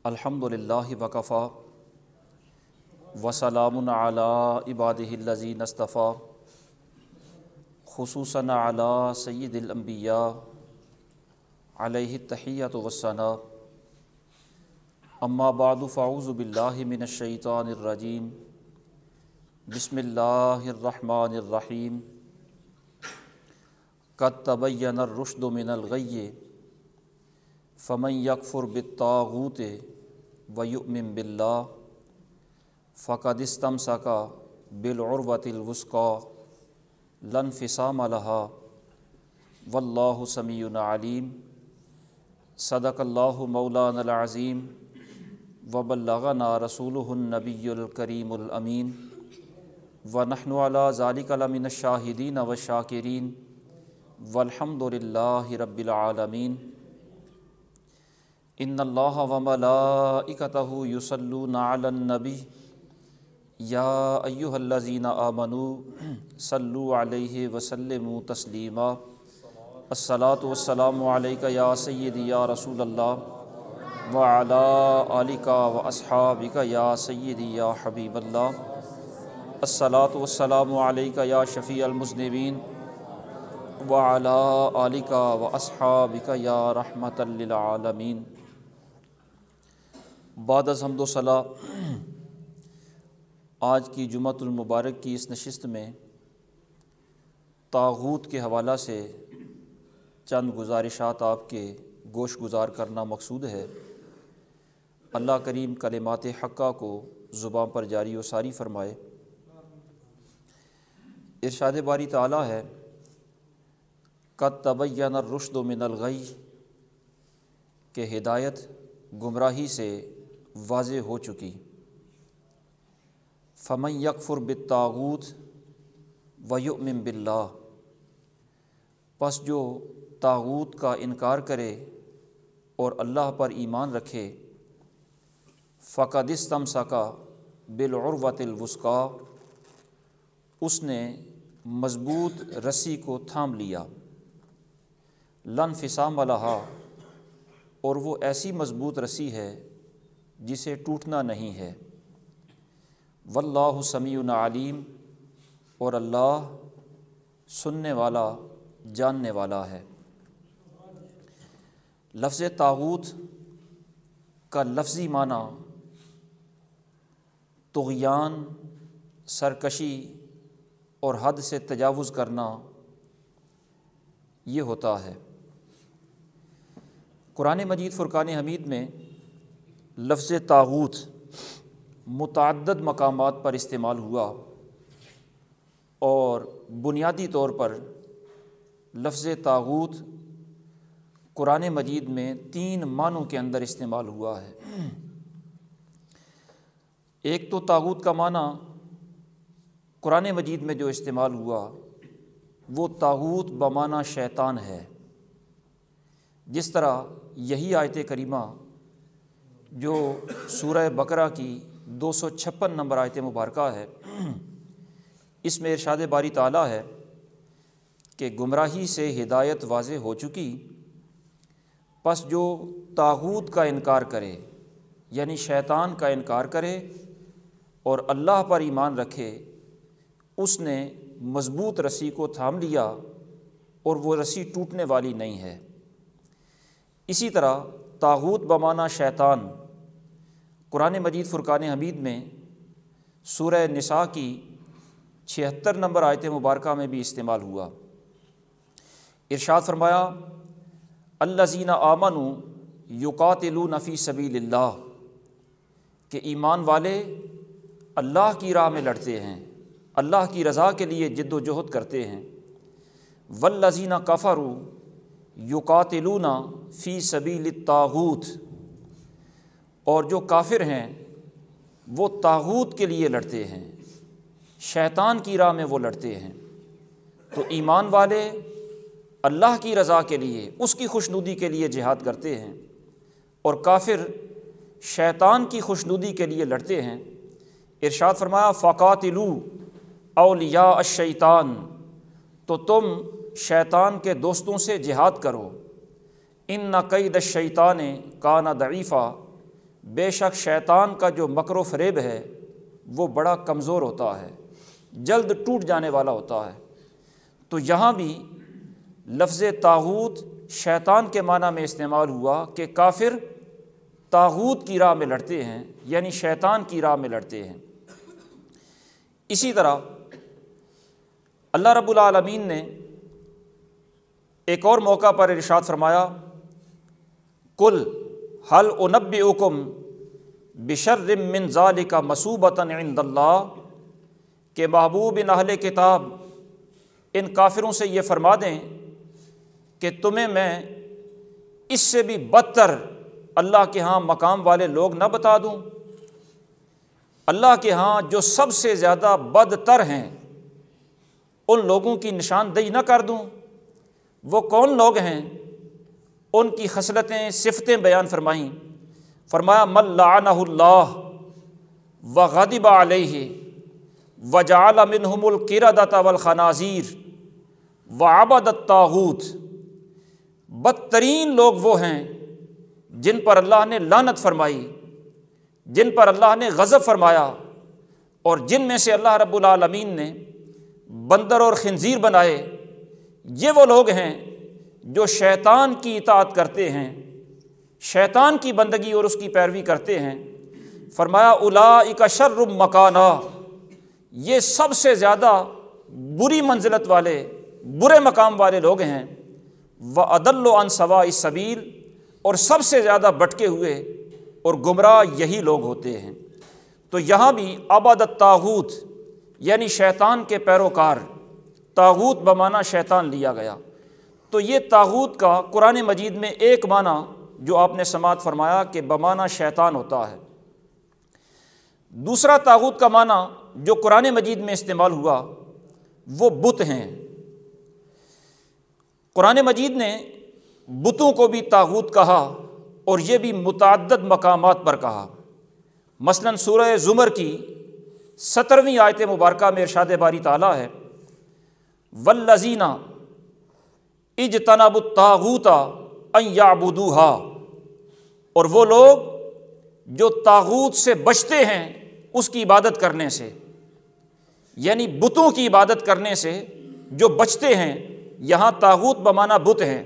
الحمدللہ وکفا وسلام علی عبادہ الذین اصطفیٰ خصوصاً علی سید الانبیاء علیہ التحیۃ والثناء اما بعد فاعوذ باللہ من الشیطان الرجیم بسم اللہ الرحمن الرحیم قد تبین الرشد من الغی فمن یکفر بالطاغوت ویؤمن باللہ فقد استمسک بالعروۃ الوثقی لا انفصام لها واللہ سمیع علیم صدق اللہ مولانا العظیم وبلغنا رسولہ النبی الکریم الامین ونحن علی ذلک لمن الشاہدین والشاکرین والحمد للہ رب العالمین ان اللہ وملائکتہ یصلون علی النبی یا ایہا الذین آمنوا صلوا علیہ وسلموا تسلیما الصلاۃ والسلام علیک یا سیدی یا رسول اللہ وعلی آلک واصحابک یا سیدی یا حبیب اللہ الصلاۃ والسلام علیک یا شفیع المذنبین وعلی آلک واصحابک یا رحمۃ للعالمین۔ بعد از حمد و ثنا آج کی جمعۃ المبارک کی اس نشست میں طاغوت کے حوالہ سے چند گزارشات آپ کے گوش گزار کرنا مقصود ہے۔ اللہ کریم کلمات حقہ کو زبان پر جاری و ساری فرمائے۔ ارشاد باری تعالیٰ ہے قد تبین الرشد من الغی کہ ہدایت گمراہی سے واضح ہو چکی۔ فمن یکفر بالطاغوت ویؤمن باللہ پس جو طاغوت کا انکار کرے اور اللہ پر ایمان رکھے فقد استمسک بالعروۃ الوثقی اس نے مضبوط رسی کو تھام لیا، لا انفصام لها اور وہ ایسی مضبوط رسی ہے جسے ٹوٹنا نہیں ہے، واللہ سمیع علیم اور اللہ سننے والا جاننے والا ہے۔ لفظ طاغوت کا لفظی معنی طغیان، سرکشی اور حد سے تجاوز کرنا یہ ہوتا ہے۔ قرآن مجید فرقان حمید میں لفظ طاغوت متعدد مقامات پر استعمال ہوا اور بنیادی طور پر لفظ طاغوت قرآن مجید میں 3 معنوں کے اندر استعمال ہوا ہے۔ ایک تو طاغوت کا معنی قرآن مجید میں جو استعمال ہوا وہ طاغوت بمعنی شیطان ہے، جس طرح یہی آیت کریمہ جو سورہ بقرہ کی 256 نمبر آیت مبارکہ ہے، اس میں ارشاد باری تعالیٰ ہے کہ گمراہی سے ہدایت واضح ہو چکی، پس جو طاغوت کا انکار کرے یعنی شیطان کا انکار کرے اور اللہ پر ایمان رکھے اس نے مضبوط رسی کو تھام لیا اور وہ رسی ٹوٹنے والی نہیں ہے۔ اسی طرح طاغوت بمعنی شیطان قرآن مجید فرقان حمید میں سورہ نساء کی 76 نمبر آیت مبارکہ میں بھی استعمال ہوا۔ ارشاد فرمایا الذین آمنوا یقاتلون فی سبیل اللہ کہ ایمان والے اللہ کی راہ میں لڑتے ہیں، اللہ کی رضا کے لیے جد و جہد کرتے ہیں۔ والذین کفروا یقاتلون فی سبیل الطاغوت اور جو کافر ہیں وہ طاغوت کے لیے لڑتے ہیں، شیطان کی راہ میں وہ لڑتے ہیں۔ تو ایمان والے اللہ کی رضا کے لیے، اس کی خوشنودی کے لیے جہاد کرتے ہیں، اور کافر شیطان کی خوشنودی کے لیے لڑتے ہیں۔ ارشاد فرمایا فقاتلوا اولیاء الشیطان تو تم شیطان کے دوستوں سے جہاد کرو، ان کید الشیطان کان ضعیفا بے شک شیطان کا جو مکر و فریب ہے وہ بڑا کمزور ہوتا ہے، جلد ٹوٹ جانے والا ہوتا ہے۔ تو یہاں بھی لفظ طاغوت شیطان کے معنی میں استعمال ہوا کہ کافر طاغوت کی راہ میں لڑتے ہیں، یعنی شیطان کی راہ میں لڑتے ہیں۔ اسی طرح اللہ رب العالمین نے ایک اور موقع پر ارشاد فرمایا، قل هل انبئکم بشر من ذلک مثوبۃ عند اللہ، کہ محبوب ان اہل کتاب ان کافروں سے یہ فرما دیں کہ تمہیں میں اس سے بھی بدتر اللہ کے ہاں مقام والے لوگ نہ بتا دوں؟ اللہ کے ہاں جو سب سے زیادہ بدتر ہیں ان لوگوں کی نشاندہی نہ کر دوں؟ وہ کون لوگ ہیں؟ ان کی خصلتیں، صفتیں بیان فرمائیں۔ فرمایا من لعنہ اللہ وغضب علیہ وجعل منہم القردۃ والخنازیر وعبد الطاغوت، بدترین لوگ وہ ہیں جن پر اللہ نے لعنت فرمائی، جن پر اللہ نے غضب فرمایا، اور جن میں سے اللہ رب العالمین نے بندر اور خنزیر بنائے۔ یہ وہ لوگ ہیں جو شیطان کی اطاعت کرتے ہیں، شیطان کی بندگی اور اس کی پیروی کرتے ہیں۔ فرمایا اولئک شر مکانا، یہ سب سے زیادہ بری منزلت والے، برے مقام والے لوگ ہیں۔ وَأَضَلُّ عَنْ سَوَاءِ السَّبِيلِ، اور سب سے زیادہ بھٹکے ہوئے اور گمراہ یہی لوگ ہوتے ہیں۔ تو یہاں بھی عبد الطاغوت یعنی شیطان کے پیروکار، طاغوت بمعنی شیطان لیا گیا۔ تو یہ طاغوت کا قرآن مجید میں ایک معنی جو آپ نے سماعت فرمایا کہ بمعنی شیطان ہوتا ہے۔ دوسرا طاغوت کا معنی جو قرآن مجید میں استعمال ہوا وہ بت ہیں۔ قرآن مجید نے بتوں کو بھی طاغوت کہا اور یہ بھی متعدد مقامات پر کہا۔ مثلا سورہ زمر کی 17ویں آیت مبارکہ میں ارشاد باری تعالیٰ ہے، والذین اجتنبوا الطاغوت ان یعبدوها، اور وہ لوگ جو طاغوت سے بچتے ہیں اس کی عبادت کرنے سے، یعنی بتوں کی عبادت کرنے سے جو بچتے ہیں، یہاں طاغوت بمعنی بت ہیں،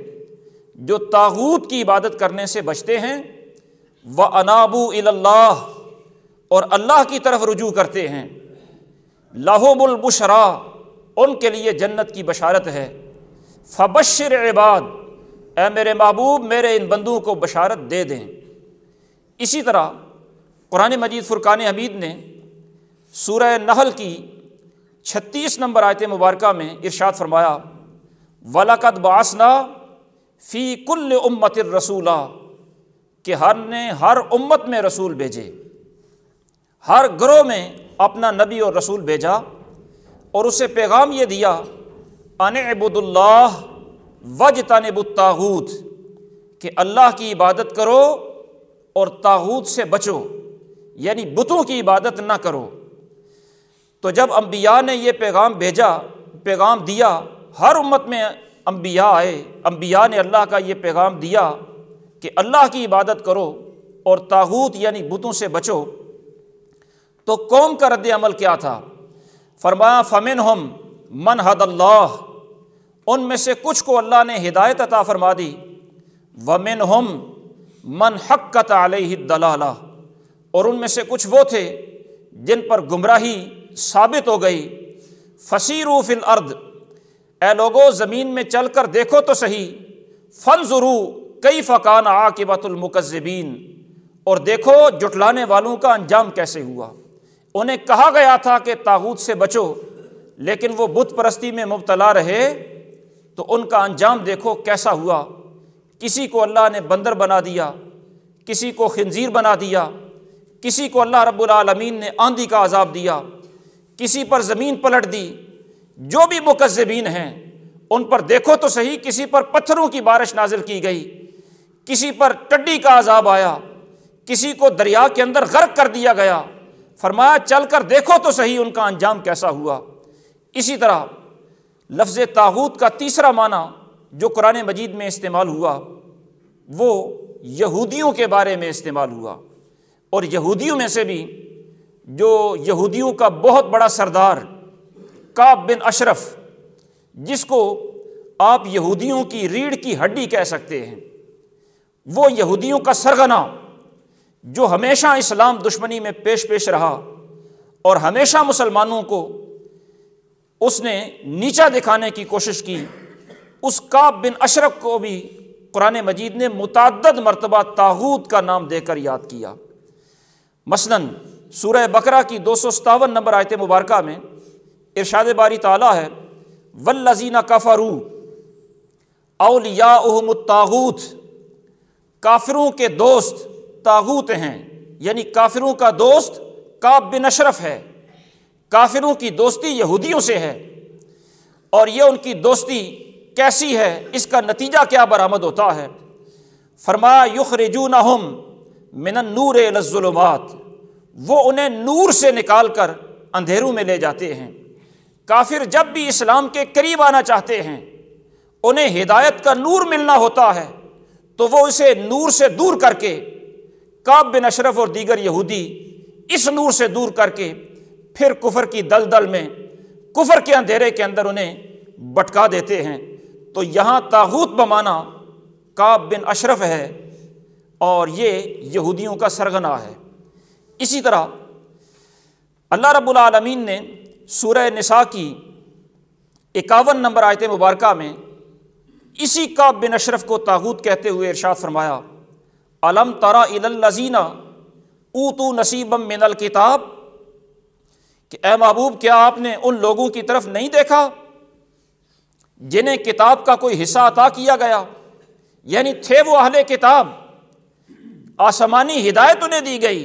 جو طاغوت کی عبادت کرنے سے بچتے ہیں، وَأَنَابُوا إِلَى اللَّهِ، اور اللہ کی طرف رجوع کرتے ہیں، لَهُمُ الْبُشْرَىٰ، ان کے لیے جنت کی بشارت ہے، فَبَشِّرْ عِبَادِ، اے میرے محبوب میرے ان بندوں کو بشارت دے دیں۔ اسی طرح قرآن مجید فرقان حمید نے سورہ نحل کی 36 نمبر آیت مبارکہ میں ارشاد فرمایا، وَلَقَدْ بَعَثْنَا فِي كُلِّ أُمَّةٍ رَسُولًا، کہ ہم نے ہر امت میں رسول بھیجے، ہر گروہ میں اپنا نبی اور رسول بھیجا، اور اسے پیغام یہ دیا، ان اعبدوا اللہ واجتنبوا الطاغوت، کہ اللہ کی عبادت کرو اور طاغوت سے بچو، یعنی بتوں کی عبادت نہ کرو۔ تو جب انبیاء نے یہ پیغام بھیجا، پیغام دیا، ہر امت میں انبیاء آئے، انبیاء نے اللہ کا یہ پیغام دیا کہ اللہ کی عبادت کرو اور طاغوت یعنی بتوں سے بچو، تو قوم کا رد عمل کیا تھا؟ فرمایا فَمِنْهُمْ مَنْ هَدَى اللَّهُ، ان میں سے کچھ کو اللہ نے ہدایت عطا فرما دی، وَمِنْهُمْ مَنْ حَقَّتْ عَلَيْهِ الضَّلَالَةُ، اور ان میں سے کچھ وہ تھے جن پر گمراہی ثابت ہو گئی۔ فَسِيرُوا فِي الْأَرْضِ، اے لوگو زمین میں چل کر دیکھو تو صحیح، فَانظُرُوا كَيْفَ كَانَ عَاقِبَةُ الْمُكَذِّبِينَ، اور دیکھو جھٹلانے والوں کا انجام کیسے ہوا۔ انہیں کہا گیا تھا کہ طاغوت سے بچو، لیکن وہ بت پرستی میں مبتلا رہے، تو ان کا انجام دیکھو کیسا ہوا۔ کسی کو اللہ نے بندر بنا دیا، کسی کو خنزیر بنا دیا، کسی کو اللہ رب العالمین نے آندھی کا عذاب دیا، کسی پر زمین پلٹ دی۔ جو بھی مکذبین ہیں ان پر دیکھو تو صحیح، کسی پر پتھروں کی بارش نازل کی گئی، کسی پر ٹڈی کا عذاب آیا، کسی کو دریا کے اندر غرق کر دیا گیا۔ فرمایا چل کر دیکھو تو صحیح ان کا انجام کیسا ہوا۔ اسی طرح لفظ طاغوت کا تیسرا معنی جو قرآن مجید میں استعمال ہوا وہ یہودیوں کے بارے میں استعمال ہوا۔ اور یہودیوں میں سے بھی جو یہودیوں کا بہت بڑا سردار کعب بن اشرف، جس کو آپ یہودیوں کی ریڑھ کی ہڈی کہہ سکتے ہیں، وہ یہودیوں کا سرغنہ جو ہمیشہ اسلام دشمنی میں پیش رہا اور ہمیشہ مسلمانوں کو اس نے نیچا دکھانے کی کوشش کی، اس کعب بن اشرف کو بھی قرآن مجید نے متعدد مرتبہ طاغوت کا نام دے کر یاد کیا۔ مثلاً سورہ بقرہ کی 257 نمبر آیت مبارکہ میں ارشاد باری تعالیٰ ہے والذین کفروا اولیاؤہم الطاغوت، کافروں کے دوست طاغوت ہیں، یعنی کافروں کا دوست کعب بن اشرف ہے، کافروں کی دوستی یہودیوں سے ہے، اور یہ ان کی دوستی کیسی ہے، اس کا نتیجہ کیا برآمد ہوتا ہے؟ فرمایا یخرجونہم من النور الی الظلمات، وہ انہیں نور سے نکال کر اندھیروں میں لے جاتے ہیں۔ کافر جب بھی اسلام کے قریب آنا چاہتے ہیں، انہیں ہدایت کا نور ملنا ہوتا ہے، تو وہ اسے نور سے دور کر کے، کعب بن اشرف اور دیگر یہودی اس نور سے دور کر کے پھر کفر کی دلدل میں، کفر کے اندھیرے کے اندر انہیں بٹکا دیتے ہیں۔ تو یہاں طاغوت بمانا کعب بن اشرف ہے اور یہ یہودیوں کا سرغنہ ہے۔ اسی طرح اللہ رب العالمین نے سورہ نساء کی 51 نمبر آیت مبارکہ میں اسی کعب بن اشرف کو طاغوت کہتے ہوئے ارشاد فرمایا الم تری الی الذین اوتوا نصیبا من الکتاب، کہ اے محبوب کیا آپ نے ان لوگوں کی طرف نہیں دیکھا جنہیں کتاب کا کوئی حصہ عطا کیا گیا، یعنی تھے وہ اہل کتاب، آسمانی ہدایت انہیں دی گئی،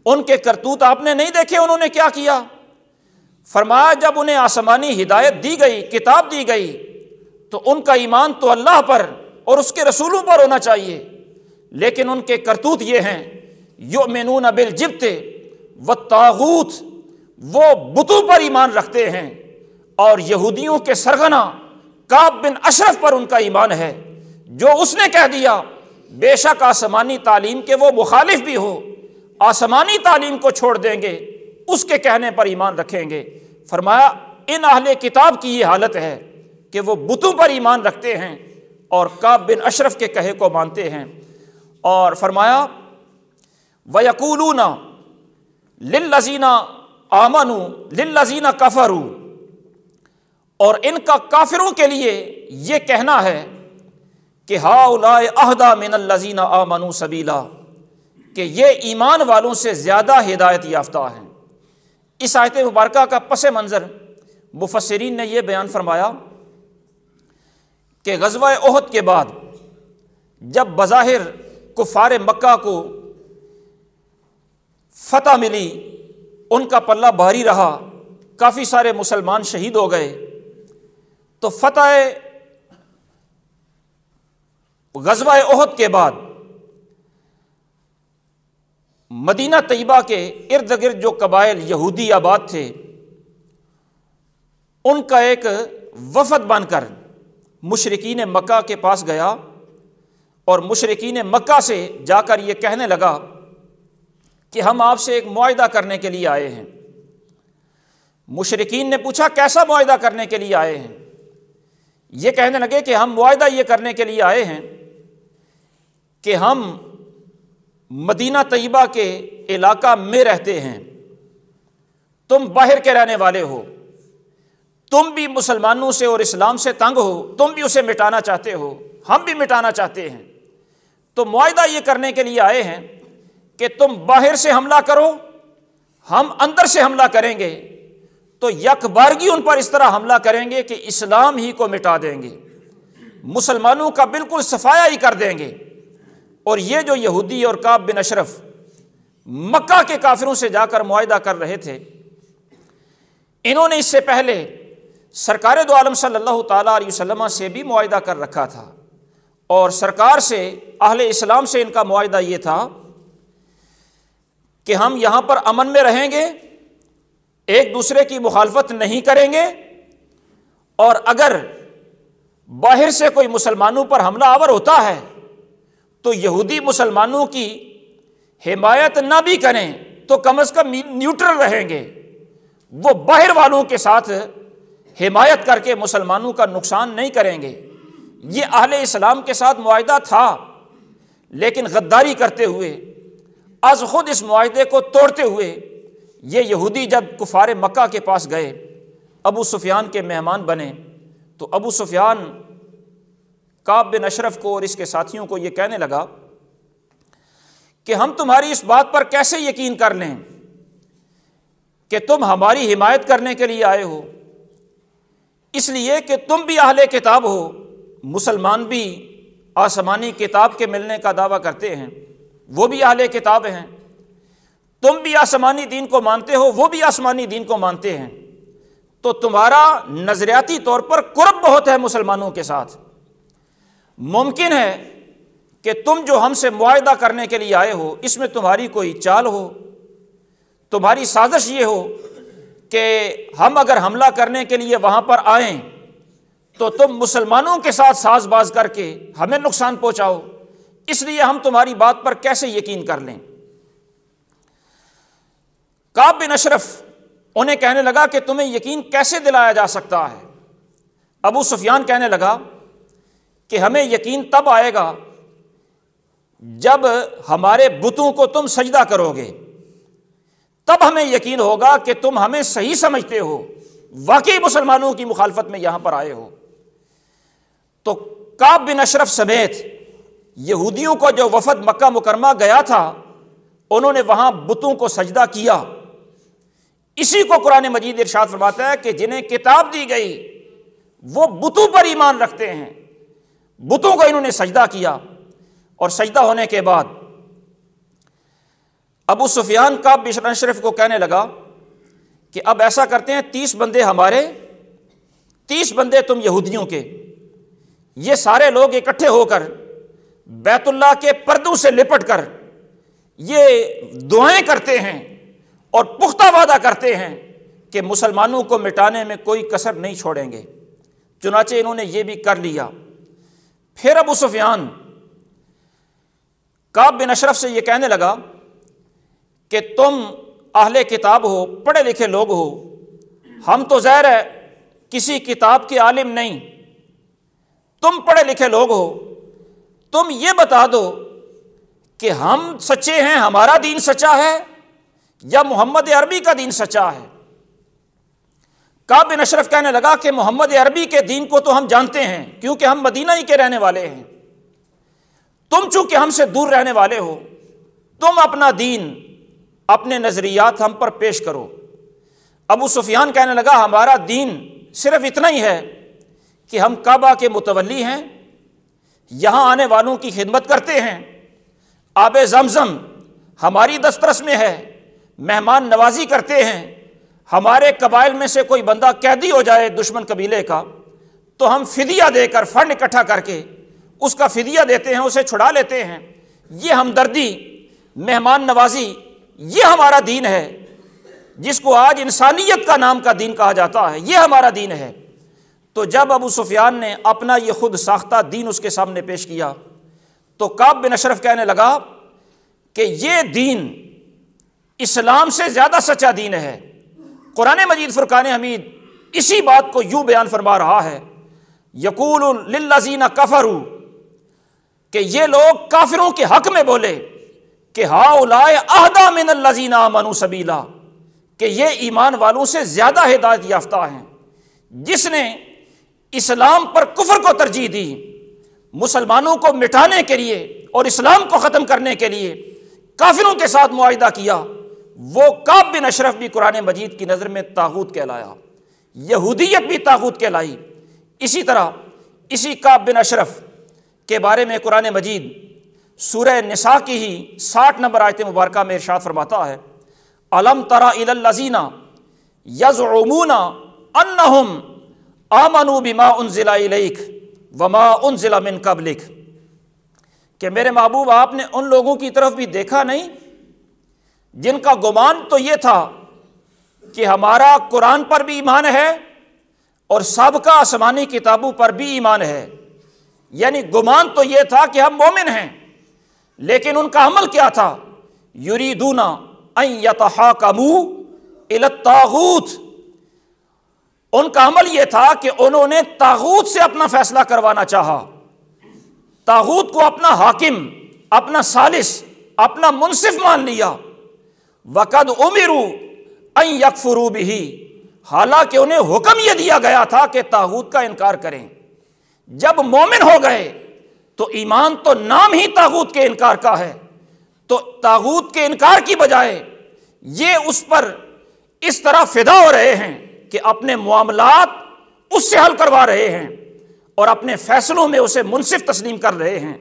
ان کے کرتوت آپ نے نہیں دیکھے انہوں نے کیا کیا؟ فرمایا جب انہیں آسمانی ہدایت دی گئی، کتاب دی گئی، تو ان کا ایمان تو اللہ پر اور اس کے رسولوں پر ہونا چاہیے، لیکن ان کے کرتوت یہ ہیں یؤمنون بالجبت والطاغوت، وہ بتوں پر ایمان رکھتے ہیں، اور یہودیوں کے سرغنہ کعب بن اشرف پر ان کا ایمان ہے، جو اس نے کہہ دیا بے شک آسمانی تعلیم کے وہ مخالف بھی ہو، آسمانی تعلیم کو چھوڑ دیں گے، اس کے کہنے پر ایمان رکھیں گے۔ فرمایا ان اہل کتاب کی یہ حالت ہے کہ وہ بتوں پر ایمان رکھتے ہیں اور کعب بن اشرف کے کہے کو مانتے ہیں۔ اور فرمایا وَيَقُولُونَ لِلَّذِينَ آمَنُوا لِلَّذِينَ كَفَرُوا، اور ان کا کافروں کے لیے یہ کہنا ہے کہ هَؤُلَاءِ أَهْدَىٰ مِنَ الَّذِينَ آمَنُوا سَبِيلًا، کہ یہ ایمان والوں سے زیادہ ہدایت یافتہ ہیں۔ اس آیت مبارکہ کا پس منظر مفسرین نے یہ بیان فرمایا کہ غزوہ احد کے بعد جب بظاہر کفار مکہ کو فتح ملی، ان کا پلہ بھاری رہا، کافی سارے مسلمان شہید ہو گئے، تو فتح غزوہ احد کے بعد مدینہ طیبہ کے ارد گرد جو قبائل یہودی آباد تھے، ان کا ایک وفد بن کر مشرکین مکہ کے پاس گیا اور مشرکین مکہ سے جا کر یہ کہنے لگا کہ ہم آپ سے ایک معاہدہ کرنے کے لیے آئے ہیں۔ مشرکین نے پوچھا کیسا معاہدہ کرنے کے لیے آئے ہیں؟ یہ کہنے لگے کہ ہم معاہدہ یہ کرنے کے لیے آئے ہیں کہ ہم مدینہ طیبہ کے علاقہ میں رہتے ہیں، تم باہر کے رہنے والے ہو، تم بھی مسلمانوں سے اور اسلام سے تنگ ہو، تم بھی اسے مٹانا چاہتے ہو، ہم بھی مٹانا چاہتے ہیں، تو معاہدہ یہ کرنے کے لیے آئے ہیں کہ تم باہر سے حملہ کرو، ہم اندر سے حملہ کریں گے، تو یک بارگی ان پر اس طرح حملہ کریں گے کہ اسلام ہی کو مٹا دیں گے، مسلمانوں کا بالکل صفایا ہی کر دیں گے۔ اور یہ جو یہودی اور کعب بن اشرف مکہ کے کافروں سے جا کر معاہدہ کر رہے تھے، انہوں نے اس سے پہلے سرکار دو عالم صلی اللہ تعالیٰ علیہ وسلم سے بھی معاہدہ کر رکھا تھا، اور سرکار سے، اہل اسلام سے ان کا معاہدہ یہ تھا کہ ہم یہاں پر امن میں رہیں گے، ایک دوسرے کی مخالفت نہیں کریں گے، اور اگر باہر سے کوئی مسلمانوں پر حملہ آور ہوتا ہے تو یہودی مسلمانوں کی حمایت نہ بھی کریں تو کم از کم نیوٹرل رہیں گے، وہ باہر والوں کے ساتھ حمایت کر کے مسلمانوں کا نقصان نہیں کریں گے۔ یہ اہل اسلام کے ساتھ معاہدہ تھا، لیکن غداری کرتے ہوئے، از خود اس معاہدے کو توڑتے ہوئے یہ یہودی جب کفار مکہ کے پاس گئے، ابو سفیان کے مہمان بنے، تو ابو سفیان کعب بن اشرف کو اور اس کے ساتھیوں کو یہ کہنے لگا کہ ہم تمہاری اس بات پر کیسے یقین کر لیں کہ تم ہماری حمایت کرنے کے لیے آئے ہو؟ اس لیے کہ تم بھی اہل کتاب ہو، مسلمان بھی آسمانی کتاب کے ملنے کا دعویٰ کرتے ہیں، وہ بھی اہل کتاب ہیں، تم بھی آسمانی دین کو مانتے ہو، وہ بھی آسمانی دین کو مانتے ہیں، تو تمہارا نظریاتی طور پر قرب بہت ہے مسلمانوں کے ساتھ۔ ممکن ہے کہ تم جو ہم سے معاہدہ کرنے کے لیے آئے ہو اس میں تمہاری کوئی چال ہو، تمہاری سازش یہ ہو کہ ہم اگر حملہ کرنے کے لیے وہاں پر آئیں تو تم مسلمانوں کے ساتھ ساز باز کر کے ہمیں نقصان پہنچاؤ، اس لیے ہم تمہاری بات پر کیسے یقین کر لیں۔ کعب بن اشرف انہیں کہنے لگا کہ تمہیں یقین کیسے دلایا جا سکتا ہے؟ ابو سفیان کہنے لگا کہ ہمیں یقین تب آئے گا جب ہمارے بتوں کو تم سجدہ کرو گے، تب ہمیں یقین ہوگا کہ تم ہمیں صحیح سمجھتے ہو، واقعی مسلمانوں کی مخالفت میں یہاں پر آئے ہو۔ تو کعب بن اشرف سمیت یہودیوں کو جو وفد مکہ مکرمہ گیا تھا انہوں نے وہاں بتوں کو سجدہ کیا۔ اسی کو قرآن مجید ارشاد فرماتا ہے کہ جنہیں کتاب دی گئی وہ بتوں پر ایمان رکھتے ہیں، بتوں کو انہوں نے سجدہ کیا، اور سجدہ ہونے کے بعد ابو سفیان کعب بن اشرف کو کہنے لگا کہ اب ایسا کرتے ہیں 30 بندے ہمارے، 30 بندے تم یہودیوں کے، یہ سارے لوگ اکٹھے ہو کر بیت اللہ کے پردوں سے لپٹ کر یہ دعائیں کرتے ہیں اور پختہ وعدہ کرتے ہیں کہ مسلمانوں کو مٹانے میں کوئی کسر نہیں چھوڑیں گے۔ چنانچہ انہوں نے یہ بھی کر لیا۔ پھر ابو سفیان کعب بن اشرف سے یہ کہنے لگا کہ تم اہل کتاب ہو، پڑھے لکھے لوگ ہو، ہم تو ظاہر ہے کسی کتاب کے عالم نہیں، تم پڑھے لکھے لوگ ہو، تم یہ بتا دو کہ ہم سچے ہیں، ہمارا دین سچا ہے یا محمد عربی کا دین سچا ہے؟ کعب بن اشرف کہنے لگا کہ محمد عربی کے دین کو تو ہم جانتے ہیں کیونکہ ہم مدینہ ہی کے رہنے والے ہیں، تم چونکہ ہم سے دور رہنے والے ہو، تم اپنا دین، اپنے نظریات ہم پر پیش کرو۔ ابو سفیان کہنے لگا ہمارا دین صرف اتنا ہی ہے کہ ہم کعبہ کے متولی ہیں، یہاں آنے والوں کی خدمت کرتے ہیں، آب زمزم ہماری دسترس میں ہے، مہمان نوازی کرتے ہیں، ہمارے قبائل میں سے کوئی بندہ قیدی ہو جائے دشمن قبیلے کا تو ہم فدیہ دے کر، فنڈ اکٹھا کر کے اس کا فدیہ دیتے ہیں، اسے چھڑا لیتے ہیں۔ یہ ہمدردی، مہمان نوازی، یہ ہمارا دین ہے جس کو آج انسانیت کا نام کا دین کہا جاتا ہے، یہ ہمارا دین ہے۔ تو جب ابو سفیان نے اپنا یہ خود ساختہ دین اس کے سامنے پیش کیا تو کعب بن اشرف کہنے لگا کہ یہ دین اسلام سے زیادہ سچا دین ہے۔ قرآن مجید فرقان حمید اسی بات کو یوں بیان فرما رہا ہے، یقول للذین کفروا، کہ یہ لوگ کافروں کے حق میں بولے کہ ہؤلاء اہدی من الذین آمنوا سبیلا، کہ یہ ایمان والوں سے زیادہ ہدایت یافتہ ہیں۔ جس نے اسلام پر کفر کو ترجیح دی، مسلمانوں کو مٹانے کے لیے اور اسلام کو ختم کرنے کے لیے کافروں کے ساتھ معاہدہ کیا، وہ کعب بن اشرف بھی قرآن مجید کی نظر میں طاغوت کہلایا، یہودیت بھی طاغوت کہلائی۔ اسی طرح اسی کعب بن اشرف کے بارے میں قرآن مجید سورہ نساء کی ہی 60 نمبر آیت مبارکہ میں ارشاد فرماتا ہے، الم تر الی الذین یزعمون انہم آمنوا بما انزل الیک وما انزل من قبلک، کہ میرے محبوب آپ نے ان لوگوں کی طرف بھی دیکھا نہیں جن کا گمان تو یہ تھا کہ ہمارا قرآن پر بھی ایمان ہے اور سابقہ آسمانی کتابوں پر بھی ایمان ہے، یعنی گمان تو یہ تھا کہ ہم مومن ہیں، لیکن ان کا عمل کیا تھا؟ یریدون ان یتحاکموا الی الطاغوت، ان کا عمل یہ تھا کہ انہوں نے طاغوت سے اپنا فیصلہ کروانا چاہا، طاغوت کو اپنا حاکم، اپنا ثالث، اپنا منصف مان لیا۔ وقد امروا ان یکفروا بہ، حالانکہ انہیں حکم یہ دیا گیا تھا کہ طاغوت کا انکار کریں۔ جب مومن ہو گئے تو ایمان تو نام ہی طاغوت کے انکار کا ہے، تو طاغوت کے انکار کی بجائے یہ اس پر اس طرح فدا ہو رہے ہیں کہ اپنے معاملات اس سے حل کروا رہے ہیں اور اپنے فیصلوں میں اسے منصف تسلیم کر رہے ہیں۔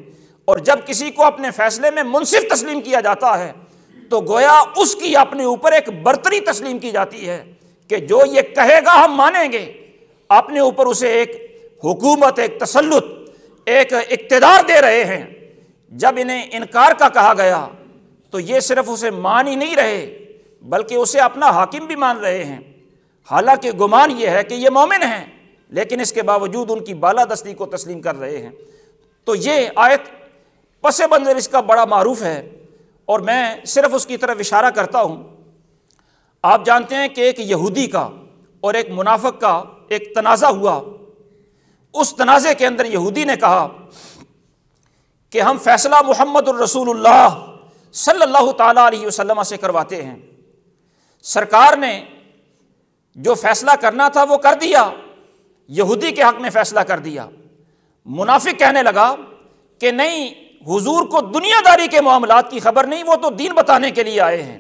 اور جب کسی کو اپنے فیصلے میں منصف تسلیم کیا جاتا ہے تو گویا اس کی اپنے اوپر ایک برتری تسلیم کی جاتی ہے کہ جو یہ کہے گا ہم مانیں گے، اپنے اوپر اسے ایک حکومت، ایک تسلط، ایک اقتدار دے رہے ہیں۔ جب انہیں انکار کا کہا گیا تو یہ صرف اسے مان ہی نہیں رہے بلکہ اسے اپنا حاکم بھی مان رہے ہیں، حالانکہ گمان یہ ہے کہ یہ مومن ہیں، لیکن اس کے باوجود ان کی بالادستی کو تسلیم کر رہے ہیں۔ تو یہ آیت پس منظر اس کا بڑا معروف ہے اور میں صرف اس کی طرف اشارہ کرتا ہوں۔ آپ جانتے ہیں کہ ایک یہودی کا اور ایک منافق کا ایک تنازع ہوا۔ اس تنازع کے اندر یہودی نے کہا کہ ہم فیصلہ محمد الرسول اللہ صلی اللہ تعالیٰ علیہ وسلم سے کرواتے ہیں، سرکار نے جو فیصلہ کرنا تھا وہ کر دیا، یہودی کے حق میں فیصلہ کر دیا۔ منافق کہنے لگا کہ نہیں، حضور کو دنیا داری کے معاملات کی خبر نہیں، وہ تو دین بتانے کے لیے آئے ہیں،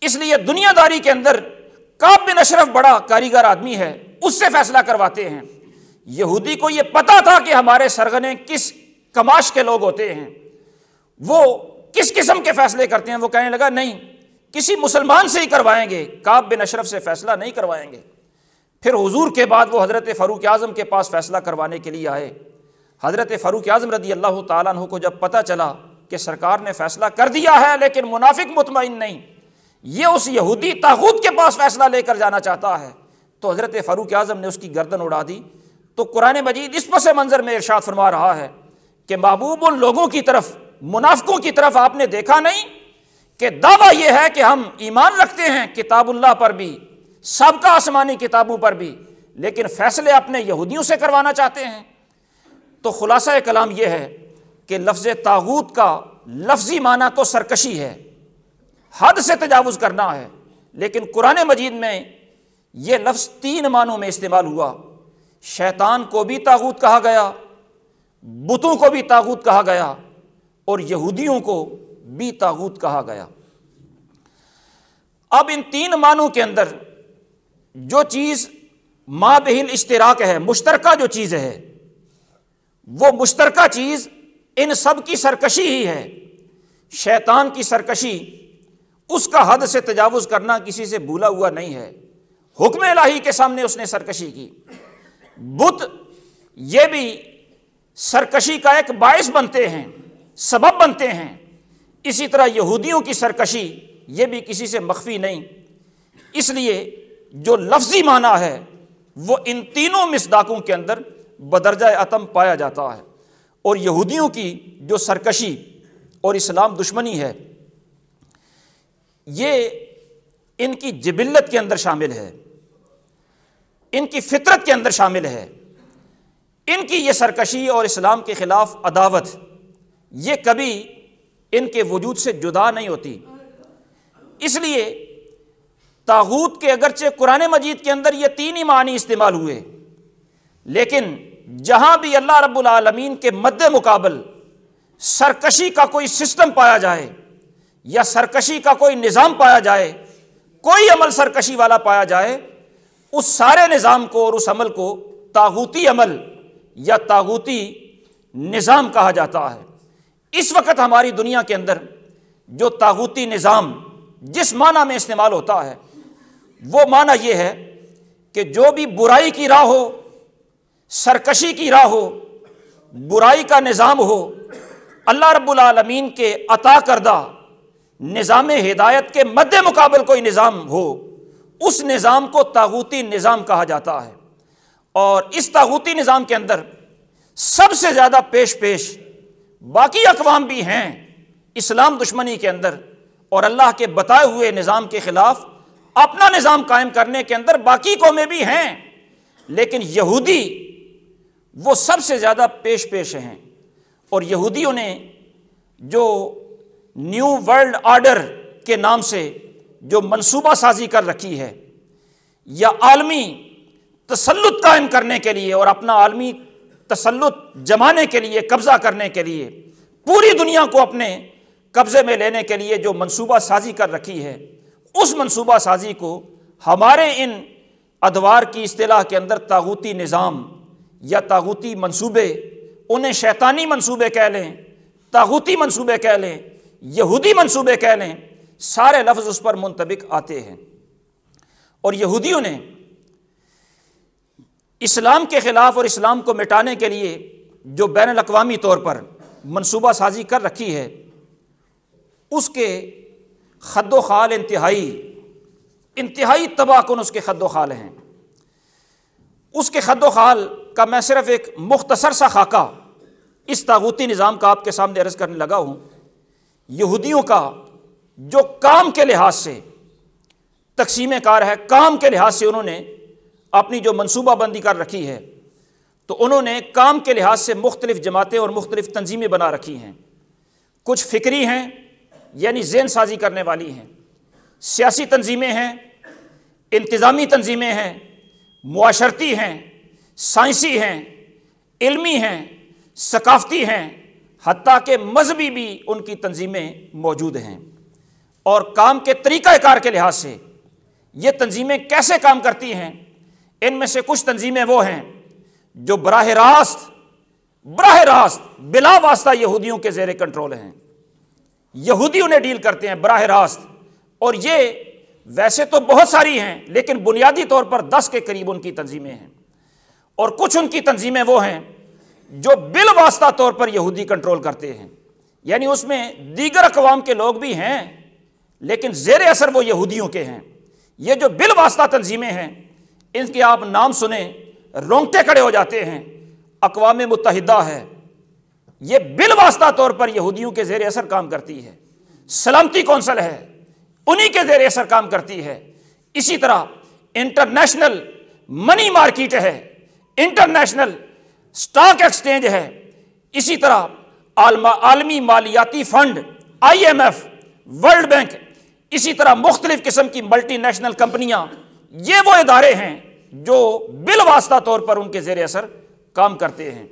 اس لیے دنیا داری کے اندر کعب بن اشرف بڑا کاریگر آدمی ہے، اس سے فیصلہ کرواتے ہیں۔ یہودی کو یہ پتا تھا کہ ہمارے سرغنے کس کماش کے لوگ ہوتے ہیں، وہ کس قسم کے فیصلے کرتے ہیں۔ وہ کہنے لگا نہیں، کسی مسلمان سے ہی کروائیں گے، کعب بن اشرف سے فیصلہ نہیں کروائیں گے۔ پھر حضور کے بعد وہ حضرت فاروق اعظم کے پاس فیصلہ کروانے کے لیے آئے۔ حضرت فاروق اعظم رضی اللہ تعالیٰ عنہ کو جب پتہ چلا کہ سرکار نے فیصلہ کر دیا ہے لیکن منافق مطمئن نہیں، یہ اس یہودی طاغوت کے پاس فیصلہ لے کر جانا چاہتا ہے، تو حضرت فاروق اعظم نے اس کی گردن اڑا دی۔ تو قرآن مجید اس پس منظر میں ارشاد فرما رہا ہے کہ محبوب ان لوگوں کی طرف، منافقوں کی طرف آپ نے دیکھا نہیں کہ دعویٰ یہ ہے کہ ہم ایمان رکھتے ہیں کتاب اللہ پر بھی، سابقہ آسمانی کتابوں پر بھی، لیکن فیصلے اپنے یہودیوں سے کروانا چاہتے ہیں۔ تو خلاصہ کلام یہ ہے کہ لفظ طاغوت کا لفظی معنی تو سرکشی ہے، حد سے تجاوز کرنا ہے، لیکن قرآن مجید میں یہ لفظ 3 معنوں میں استعمال ہوا۔ شیطان کو بھی طاغوت کہا گیا، بتوں کو بھی طاغوت کہا گیا، اور یہودیوں کو بھی طاغوت کہا گیا۔ اب ان 3 معنوں کے اندر جو چیز ما بہل اشتراک ہے، مشترکہ جو چیز ہے، وہ مشترکہ چیز ان سب کی سرکشی ہی ہے۔ شیطان کی سرکشی، اس کا حد سے تجاوز کرنا کسی سے بھولا ہوا نہیں ہے، حکم الہی کے سامنے اس نے سرکشی کی۔ بت یہ بھی سرکشی کا ایک باعث بنتے ہیں، سبب بنتے ہیں۔ اسی طرح یہودیوں کی سرکشی یہ بھی کسی سے مخفی نہیں، اس لیے جو لفظی معنی ہے وہ ان تینوں مصداقوں کے اندر بدرجہ اتم پایا جاتا ہے۔ اور یہودیوں کی جو سرکشی اور اسلام دشمنی ہے، یہ ان کی جبلت کے اندر شامل ہے، ان کی فطرت کے اندر شامل ہے۔ ان کی یہ سرکشی اور اسلام کے خلاف عداوت یہ کبھی ان کے وجود سے جدا نہیں ہوتی۔ اس لیے طاغوت کے اگرچہ قرآن مجید کے اندر یہ 3 ہی معنی استعمال ہوئے، لیکن جہاں بھی اللہ رب العالمین کے مد مقابل سرکشی کا کوئی سسٹم پایا جائے یا سرکشی کا کوئی نظام پایا جائے، کوئی عمل سرکشی والا پایا جائے، اس سارے نظام کو اور اس عمل کو طاغوتی عمل یا طاغوتی نظام کہا جاتا ہے۔ اس وقت ہماری دنیا کے اندر جو طاغوتی نظام جس معنی میں استعمال ہوتا ہے وہ معنی یہ ہے کہ جو بھی برائی کی راہ ہو، سرکشی کی راہ ہو، برائی کا نظام ہو، اللہ رب العالمین کے عطا کردہ نظام ہدایت کے مد مقابل کوئی نظام ہو، اس نظام کو طاغوتی نظام کہا جاتا ہے۔ اور اس طاغوتی نظام کے اندر سب سے زیادہ پیش باقی اقوام بھی ہیں اسلام دشمنی کے اندر، اور اللہ کے بتائے ہوئے نظام کے خلاف اپنا نظام قائم کرنے کے اندر باقی قومیں بھی ہیں، لیکن یہودی وہ سب سے زیادہ پیش ہیں۔ اور یہودیوں نے جو نیو ورلڈ آرڈر کے نام سے جو منصوبہ سازی کر رکھی ہے، یا عالمی تسلط قائم کرنے کے لیے اور اپنا عالمی تسلط جمانے کے لیے، قبضہ کرنے کے لیے، پوری دنیا کو اپنے قبضے میں لینے کے لیے جو منصوبہ سازی کر رکھی ہے، اس منصوبہ سازی کو ہمارے ان ادوار کی اصطلاح کے اندر طاغوتی نظام یا طاغوتی منصوبے، انہیں شیطانی منصوبے کہہ لیں، طاغوتی منصوبے کہہ لیں، یہودی منصوبے کہہ لیں، سارے لفظ اس پر منطبق آتے ہیں۔ اور یہودیوں نے اسلام کے خلاف اور اسلام کو مٹانے کے لیے جو بین الاقوامی طور پر منصوبہ سازی کر رکھی ہے، اس کے خد و خال انتہائی تباہ کن اس کے خد و خال ہیں۔ اس کے خد و خال کا میں صرف ایک مختصر سا خاکہ اس طاغوتی نظام کا آپ کے سامنے عرض کرنے لگا ہوں۔ یہودیوں کا جو کام کے لحاظ سے تقسیم کار ہے، کام کے لحاظ سے انہوں نے اپنی جو منصوبہ بندی کر رکھی ہے، تو انہوں نے کام کے لحاظ سے مختلف جماعتیں اور مختلف تنظیمیں بنا رکھی ہیں۔ کچھ فکری ہیں، یعنی ذہن سازی کرنے والی ہیں، سیاسی تنظیمیں ہیں، انتظامی تنظیمیں ہیں، معاشرتی ہیں، سائنسی ہیں، علمی ہیں، ثقافتی ہیں، حتیٰ کہ مذہبی بھی ان کی تنظیمیں موجود ہیں۔ اور کام کے طریقہ کار کے لحاظ سے یہ تنظیمیں کیسے کام کرتی ہیں، ان میں سے کچھ تنظیمیں وہ ہیں جو براہ راست بلا واسطہ یہودیوں کے زیر کنٹرول ہیں، یہودی انہیں ڈیل کرتے ہیں براہ راست۔ اور یہ ویسے تو بہت ساری ہیں، لیکن بنیادی طور پر 10 کے قریب ان کی تنظیمیں ہیں۔ اور کچھ ان کی تنظیمیں وہ ہیں جو بالواسطہ طور پر یہودی کنٹرول کرتے ہیں، یعنی اس میں دیگر اقوام کے لوگ بھی ہیں، لیکن زیر اثر وہ یہودیوں کے ہیں۔ یہ جو بالواسطہ تنظیمیں ہیں، ان کے آپ نام سنیں رونگٹے کھڑے ہو جاتے ہیں۔ اقوام متحدہ ہے، یہ بالواسطہ طور پر یہودیوں کے زیر اثر کام کرتی ہے۔ سلامتی کونسل ہے، انہی کے زیر اثر کام کرتی ہے۔ اسی طرح انٹرنیشنل منی مارکیٹ ہے، انٹرنیشنل سٹاک ایکسچینج ہے، اسی طرح عالمی مالیاتی فنڈ IMF، ورلڈ بینک، اسی طرح مختلف قسم کی ملٹی نیشنل کمپنیاں، یہ وہ ادارے ہیں جو بالواسطہ طور پر ان کے زیر اثر کام کرتے ہیں۔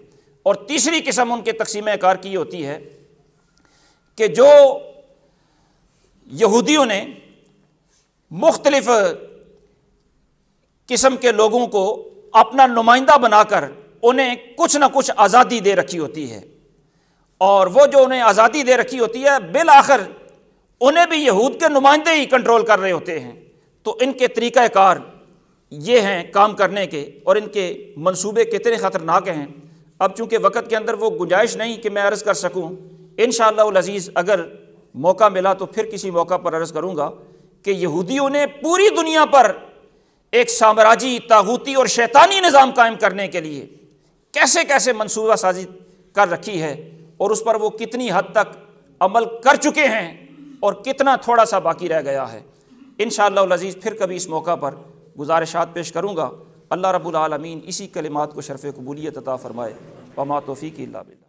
اور تیسری قسم ان کے تقسیم کار کی ہوتی ہے کہ جو یہودیوں نے مختلف قسم کے لوگوں کو اپنا نمائندہ بنا کر انہیں کچھ نہ کچھ آزادی دے رکھی ہوتی ہے، اور وہ جو انہیں آزادی دے رکھی ہوتی ہے بالآخر انہیں بھی یہود کے نمائندے ہی کنٹرول کر رہے ہوتے ہیں۔ تو ان کے طریقہ کار یہ ہیں کام کرنے کے، اور ان کے منصوبے کتنے خطرناک ہیں۔ اب چونکہ وقت کے اندر وہ گنجائش نہیں کہ میں عرض کر سکوں، انشاءاللہ العزیز اگر موقع ملا تو پھر کسی موقع پر عرض کروں گا کہ یہودیوں نے پوری دنیا پر ایک سامراجی، طاغوتی اور شیطانی نظام قائم کرنے کے لیے کیسے کیسے منصوبہ سازی کر رکھی ہے، اور اس پر وہ کتنی حد تک عمل کر چکے ہیں اور کتنا تھوڑا سا باقی رہ گیا ہے۔ انشاءاللہ العزیز پھر کبھی اس موقع پر گزارشات پیش کروں گا۔ اللہ رب العالمین اسی کلمات کو شرف قبولیت عطا فرمائے۔ وما توفیقی الا باللہ۔